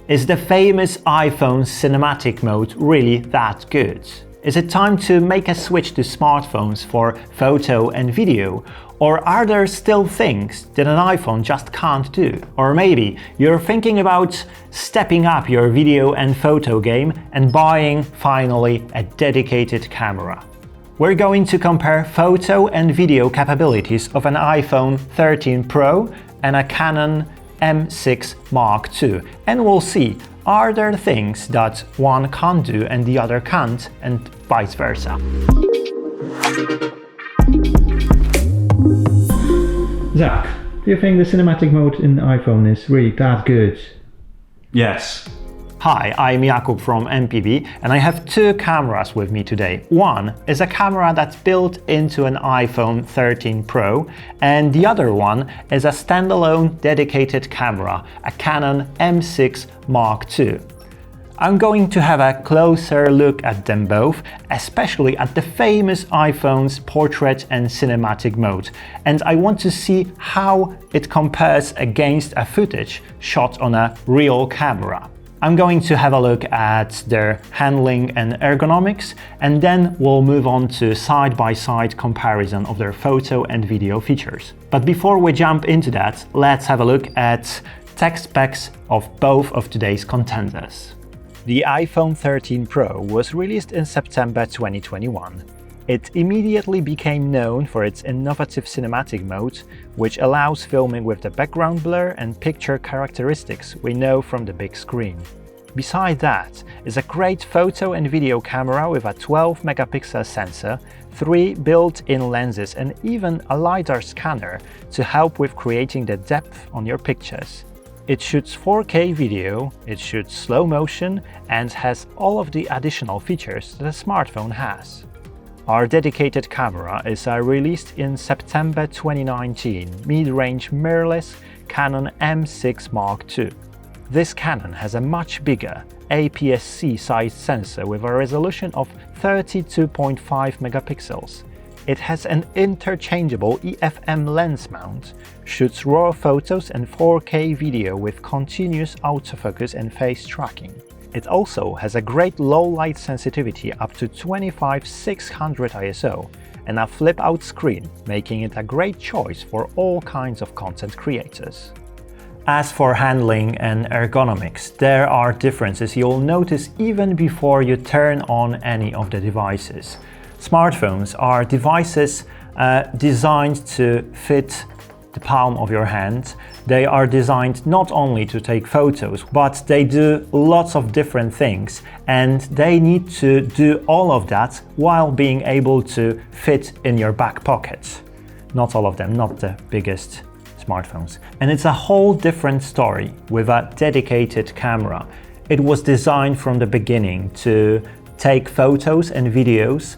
Is the famous iPhone cinematic mode really that good? Is it time to make a switch to smartphones for photo and video? Or are there still things that an iPhone just can't do? Or maybe you're thinking about stepping up your video and photo game and buying, finally, a dedicated camera. We're going to compare photo and video capabilities of an iPhone 13 Pro and a Canon M6 Mark II, and we'll see, are there things that one can't do and the other can't, and vice versa. Zach, do you think the cinematic mode in iPhone is really that good? Yes. Hi, I'm Jakub from MPV, and I have two cameras with me today. One is a camera that's built into an iPhone 13 Pro, and the other one is a standalone dedicated camera, a Canon M6 Mark II. I'm going to have a closer look at them both, especially at the famous iPhone's portrait and cinematic mode, and I want to see how it compares against a footage shot on a real camera. I'm going to have a look at their handling and ergonomics, and then we'll move on to side-by-side comparison of their photo and video features. But before we jump into that, let's have a look at tech specs of both of today's contenders. The iPhone 13 Pro was released in September 2021. It immediately became known for its innovative cinematic mode, which allows filming with the background blur and picture characteristics we know from the big screen. Beside that is a great photo and video camera with a 12-megapixel sensor, 3 built-in lenses and even a LiDAR scanner to help with creating the depth on your pictures. It shoots 4K video, it shoots slow motion and has all of the additional features that a smartphone has. Our dedicated camera is a released in September 2019 mid-range mirrorless Canon M6 Mark II. This Canon has a much bigger APS-C-sized sensor with a resolution of 32.5 megapixels. It has an interchangeable EFM lens mount, shoots RAW photos and 4K video with continuous autofocus and face tracking. It also has a great low light sensitivity up to 25/600 ISO and a flip-out screen, making it a great choice for all kinds of content creators. As for handling and ergonomics, there are differences you'll notice even before you turn on any of the devices. Smartphones are devices designed to fit the palm of your hand. They are designed not only to take photos, but they do lots of different things, and they need to do all of that while being able to fit in your back pocket. Not all of them, not the biggest smartphones. And it's a whole different story with a dedicated camera. It was designed from the beginning to take photos and videos.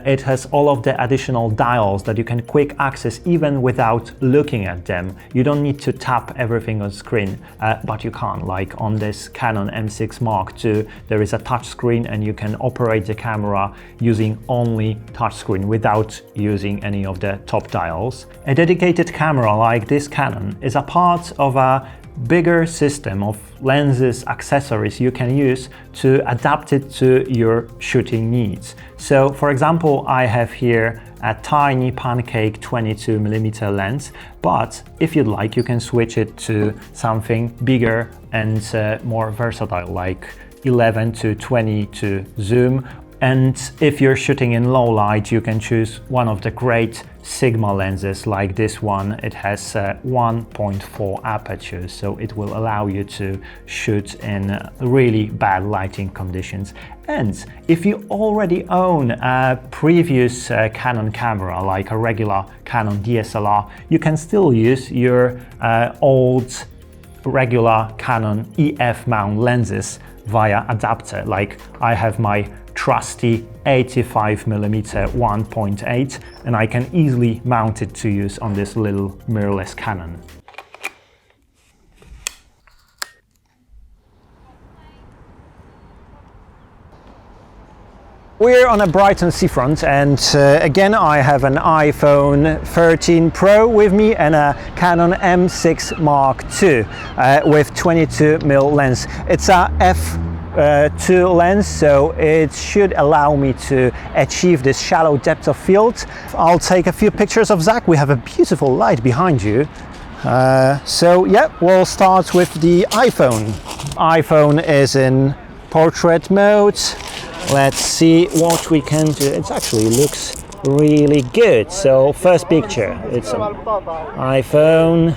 It has all of the additional dials that you can quick access even without looking at them. You don't need to tap everything on screen, but you can. Like on this Canon M6 Mark II, there is a touch screen and you can operate the camera using only touch screen without using any of the top dials. A dedicated camera like this Canon is a part of a bigger system of lenses, accessories you can use to adapt it to your shooting needs. So for example, I have here a tiny pancake 22mm lens, but if you'd like, you can switch it to something bigger and more versatile, like 11 to 22 zoom. And if you're shooting in low light, you can choose one of the great Sigma lenses like this one. It has 1.4 aperture, so it will allow you to shoot in really bad lighting conditions. And if you already own a previous Canon camera, like a regular Canon DSLR, you can still use your old regular Canon EF mount lenses via adapter. Like I have my trusty 85mm 1.8 and I can easily mount it to use on this little mirrorless Canon. We're on a Brighton seafront, and again I have an iPhone 13 Pro with me and a Canon M6 Mark II with 22mm lens. It's a f2 lens, so it should allow me to achieve this shallow depth of field. I'll take a few pictures of Zach. We have a beautiful light behind you. So yeah, we'll start with the iPhone. iPhone is in portrait mode. Let's see what we can do. It actually looks really good. So first picture, it's an iPhone,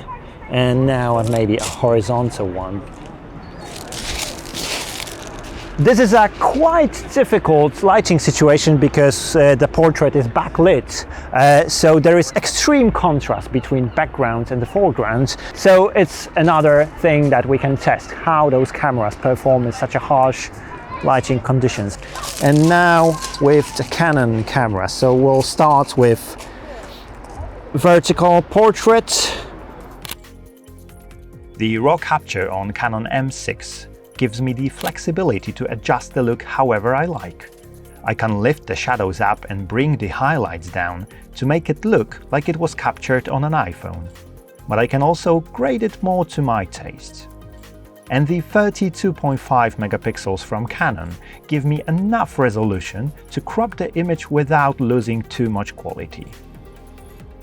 and now maybe a horizontal one. This is a quite difficult lighting situation because the portrait is backlit, so there is extreme contrast between background and the foreground. So it's another thing that we can test, how those cameras perform in such a harsh lighting conditions. And now with the Canon camera, so we'll start with vertical portrait. The raw capture on Canon M6 gives me the flexibility to adjust the look however I like. I can lift the shadows up and bring the highlights down to make it look like it was captured on an iPhone. But I can also grade it more to my taste. And the 32.5 megapixels from Canon give me enough resolution to crop the image without losing too much quality.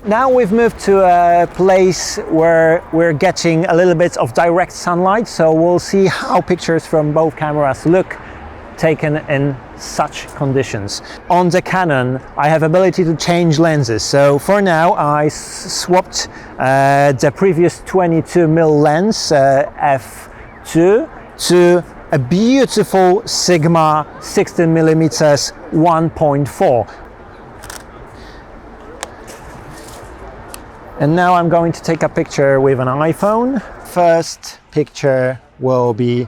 Now we've moved to a place where we're getting a little bit of direct sunlight, so we'll see how pictures from both cameras look taken in such conditions. On the Canon, I have ability to change lenses, so for now I swapped the previous 22mm lens f2 to a beautiful Sigma 16mm 1.4. And now I'm going to take a picture with an iPhone. First picture will be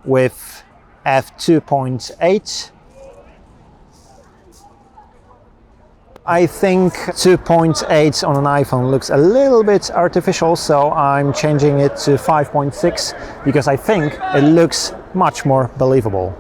with f2.8. I think 2.8 on an iPhone looks a little bit artificial, so I'm changing it to 5.6 because I think it looks much more believable.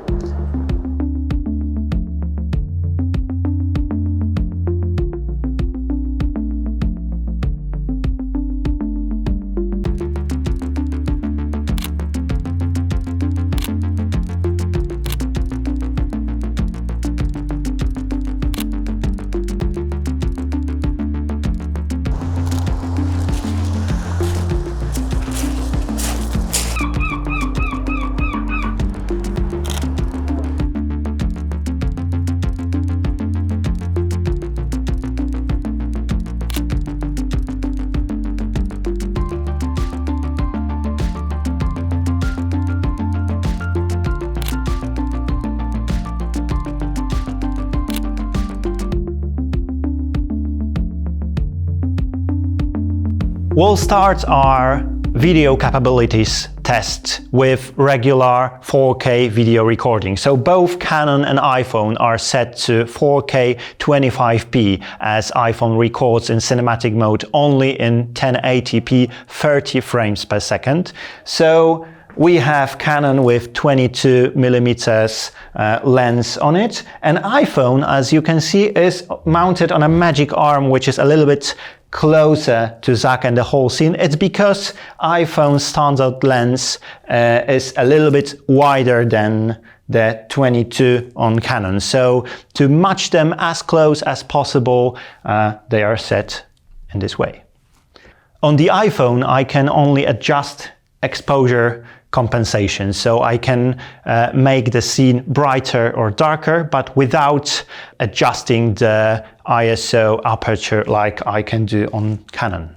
We'll start our video capabilities test with regular 4K video recording. So both Canon and iPhone are set to 4K 25p, as iPhone records in cinematic mode only in 1080p 30 frames per second. So we have Canon with 22mm lens on it, and iPhone, as you can see, is mounted on a magic arm which is a little bit closer to Zach and the whole scene. It's because iPhone's standard lens is a little bit wider than the 22 on Canon. So to match them as close as possible, they are set in this way. On the iPhone, I can only adjust exposure compensation, so I can make the scene brighter or darker, but without adjusting the ISO aperture like I can do on Canon.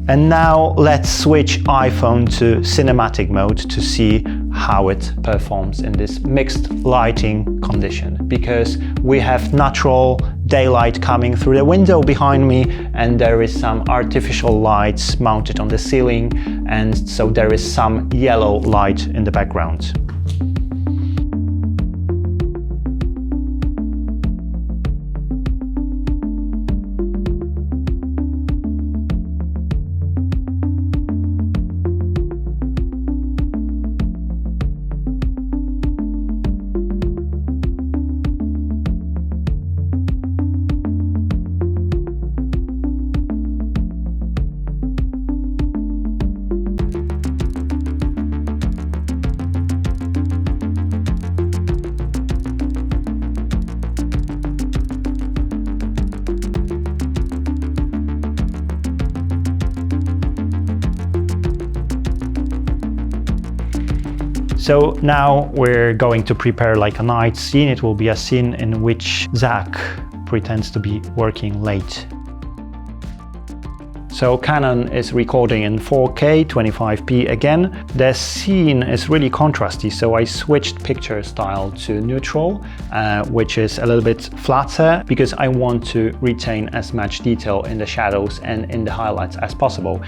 And now let's switch iPhone to cinematic mode to see how it performs in this mixed lighting condition, because we have natural daylight coming through the window behind me, and there is some artificial lights mounted on the ceiling, and so there is some yellow light in the background. So now we're going to prepare like a night scene. It will be a scene in which Zach pretends to be working late. So Canon is recording in 4K 25p again. The scene is really contrasty, so I switched picture style to neutral, which is a little bit flatter because I want to retain as much detail in the shadows and in the highlights as possible.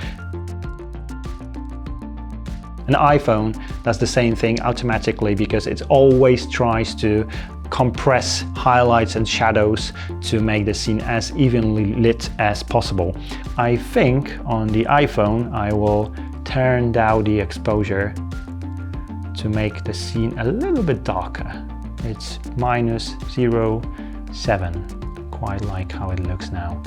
An iPhone does the same thing automatically because it always tries to compress highlights and shadows to make the scene as evenly lit as possible. I think on the iPhone I will turn down the exposure to make the scene a little bit darker. It's -0.7, quite like how it looks now.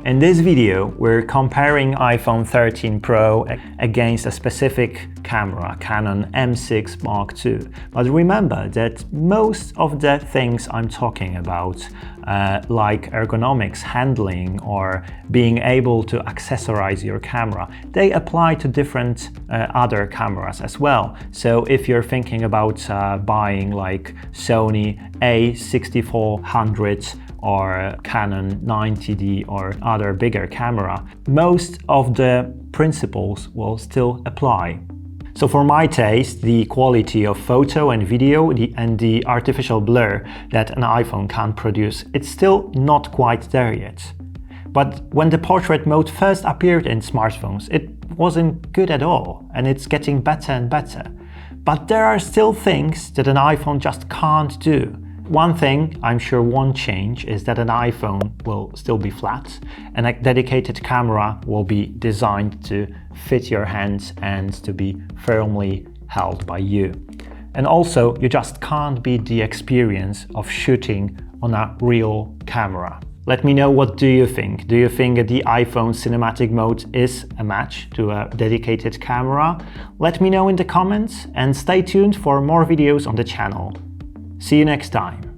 In this video, we're comparing iPhone 13 Pro against a specific camera, Canon M6 Mark II. But remember that most of the things I'm talking about, like ergonomics, handling, or being able to accessorize your camera, they apply to different other cameras as well. So if you're thinking about buying like Sony A6400, or Canon 90D or other bigger camera, most of the principles will still apply. So for my taste, the quality of photo and video and the artificial blur that an iPhone can produce, it's still not quite there yet. But when the portrait mode first appeared in smartphones, it wasn't good at all, and it's getting better and better. But there are still things that an iPhone just can't do. One thing I'm sure won't change is that an iPhone will still be flat, and a dedicated camera will be designed to fit your hands and to be firmly held by you. And also, you just can't beat the experience of shooting on a real camera. Let me know, what do you think? Do you think that the iPhone cinematic mode is a match to a dedicated camera? Let me know in the comments and stay tuned for more videos on the channel. See you next time.